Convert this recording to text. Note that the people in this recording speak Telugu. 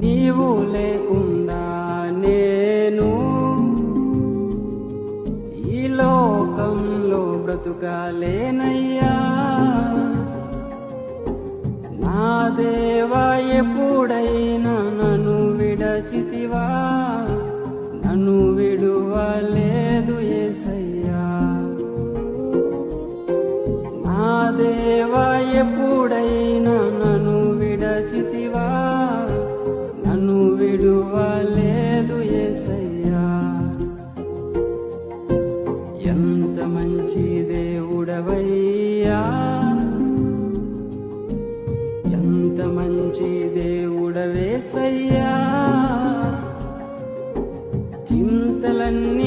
నీవు లేకుండా నేను ఈ లోకంలో బ్రతుకాలేనయ్యా. నా దేవా ఎప్పుడైనా నన్ను విడచితివా, నన్ను విడువలేదు యేసయ్యా. నా దేవా ఎప్పుడైనా నన్ను విడచితివా, నన్ను విడువలేదు యేసయ్యా. ఎంత మంచి దేవుడవయ్యా, ఎంత మంచి దేవుడవేసయ్యా. చింతలన్నీ